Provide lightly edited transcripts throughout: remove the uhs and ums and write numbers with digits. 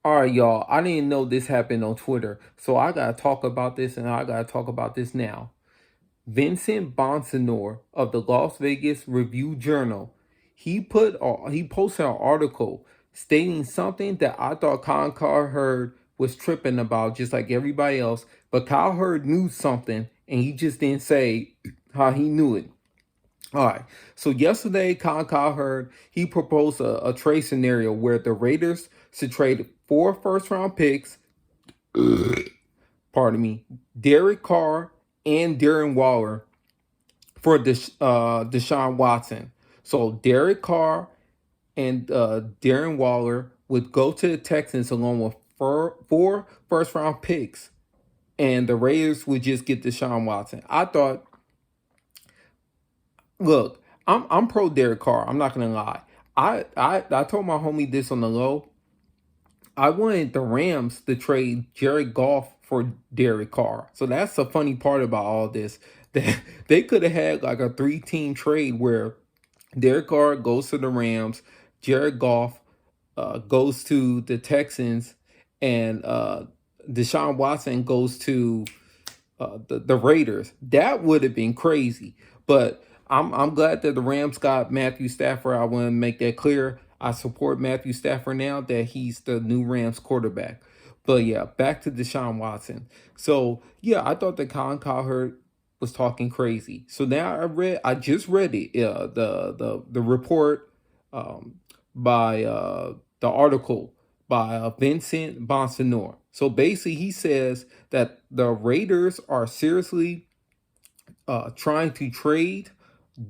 All right, y'all. I didn't know this happened on Twitter, so I gotta talk about this, and I gotta talk about this now. Vincent Bonsignor of the Las Vegas Review Journal, he posted an article stating something that I thought Colin Cowherd was tripping about, just like everybody else. But Cowherd knew something, and he just didn't say how he knew it. All right. So yesterday, Colin Cowherd he proposed a trade scenario where the Raiders should trade 4 first round picks, pardon me, Derek Carr and Darren Waller for Deshaun Watson. So Derek Carr and Darren Waller would go to the Texans along with 4 first round picks, and the Raiders would just get Deshaun Watson. I thought, look, I'm pro Derek Carr. I'm not gonna lie. I told my homie this on the low. I wanted the Rams to trade Jared Goff for Derek Carr. So that's the funny part about all this. That they could have had like a 3-team trade where Derek Carr goes to the Rams, Jared Goff goes to the Texans, and Deshaun Watson goes to the Raiders. That would have been crazy. But I'm glad that the Rams got Matthew Stafford. I want to make that clear. I support Matthew Stafford now that he's the new Rams quarterback. But yeah, back to Deshaun Watson. So yeah, I thought that Colin Cowherd was talking crazy. So now I just read it. The report um, by the article by Vincent Bonsignor. So basically, he says that the Raiders are seriously trying to trade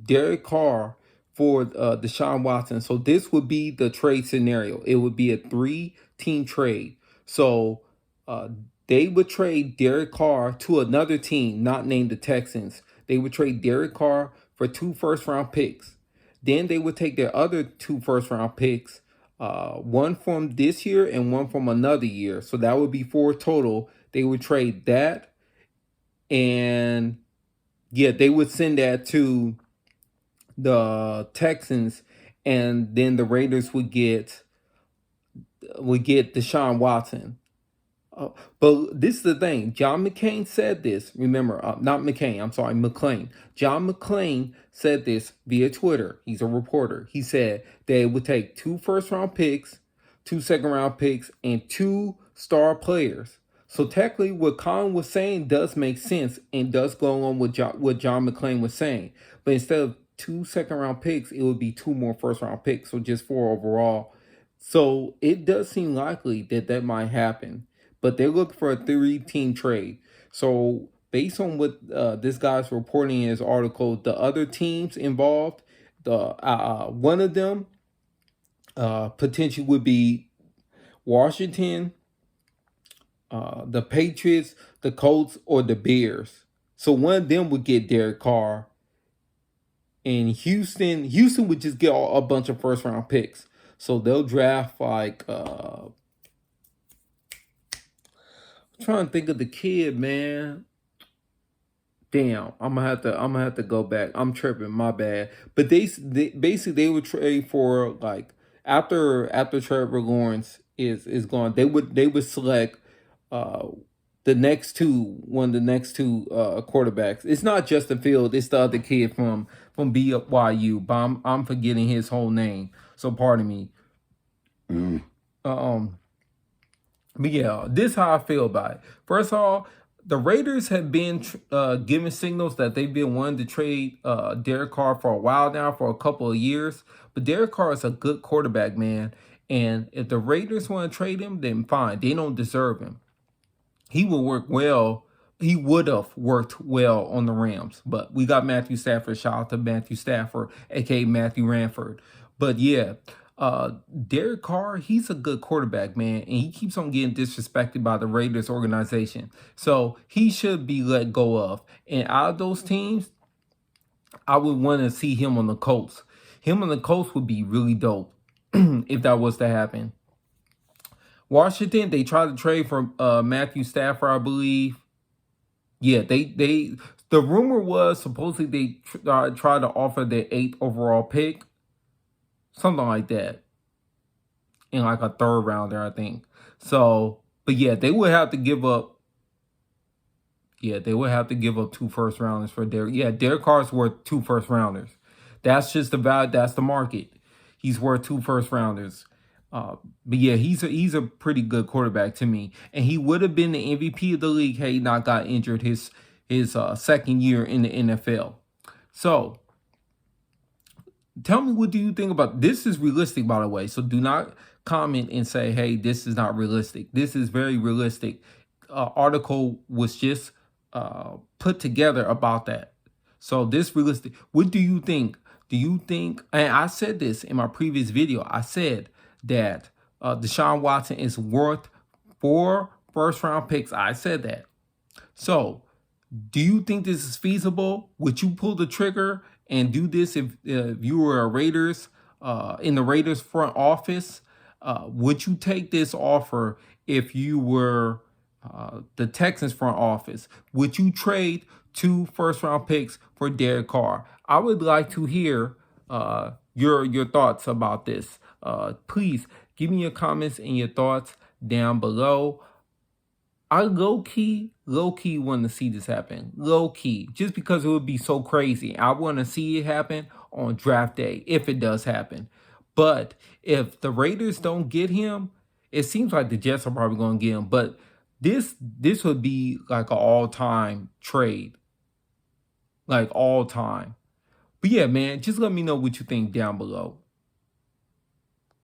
Derek Carr for Deshaun Watson. So this would be the trade scenario. It would be a 3-team trade. So uh, they would trade Derek Carr to another team, not named the Texans. They would trade Derek Carr for 2 first round picks. Then they would take their other 2 first round picks, one from this year and one from another year. So that would be 4 total. They would trade that, and yeah, they would send that to the Texans, and then the Raiders would get Deshaun Watson. But this is the thing. John McCain said this. Remember, not McCain. I'm sorry, McClain. John McClain said this via Twitter. He's a reporter. He said they would take 2 first round picks, 2 second round picks, and 2 star players. So technically, what Colin was saying does make sense and does go along with what John McClain was saying. But instead of 2 second round picks, it would be 2 more 1st round picks, so just 4 overall. So it does seem likely that that might happen, but they're looking for a 3-team trade. So based on what this guy's reporting in his article, the other teams involved, the one of them potentially would be Washington, the Patriots, the Colts, or the Bears. So one of them would get Derek Carr, and Houston would just get a bunch of 1st round picks. So they'll draft like I'm trying to think of the kid, man. Damn, I'm gonna have to go back. I'm tripping, my bad. But they basically they would trade for like after Trevor Lawrence is gone, they would select uh the next two one of the next two quarterbacks. It's not Justin Field, it's the other kid from BYU, but I'm forgetting his whole name. So pardon me. Um but yeah, this is how I feel about it. First of all, the Raiders have been giving signals that they've been wanting to trade Derek Carr for a while now, for a couple of years. But Derek Carr is a good quarterback, man. And if the Raiders want to trade him, then fine. They don't deserve him. He will work well. He would have worked well on the Rams. But we got Matthew Stafford. Shout out to Matthew Stafford, aka Matthew Ranford. But yeah, Derek Carr, he's a good quarterback, man, and he keeps on getting disrespected by the Raiders organization. So he should be let go of. And out of those teams, I would want to see him on the Colts. Him on the Colts would be really dope if that was to happen. Washington, they tried to trade for Matthew Stafford, I believe. Yeah, they the rumor was supposedly they tried to offer the 8th overall pick, something like that. in like a third rounder, I think. So, but yeah, they would have to give up. Yeah, they would have to give up 2 first rounders for Derek. Yeah, Derek Carr's worth 2 first rounders. That's just the value. That's the market. He's worth 2 first rounders. Uh, but yeah, he's a pretty good quarterback to me, and he would have been the MVP of the league had he not got injured his second year in the NFL. So tell me, what do you think about this? Is realistic, by the way, so do not comment and say, hey, this is not realistic. This is very realistic. Article was just put together about that. So this realistic. What do you think? Do you think, and I said this in my previous video, I said that Deshaun Watson is worth 4 first round picks. I said that. So do you think this is feasible? Would you pull the trigger and do this if you were a Raiders in the Raiders front office? Would you take this offer if you were the Texans front office? Would you trade 2 first round picks for Derek Carr? I would like to hear your thoughts about this. Please give me your comments and your thoughts down below. I low key want to see this happen. Low key, just because it would be so crazy. I want to see it happen on draft day if it does happen. But if the Raiders don't get him, it seems like the Jets are probably going to get him. But this would be like an all-time trade, like all time. But yeah, man, just let me know what you think down below.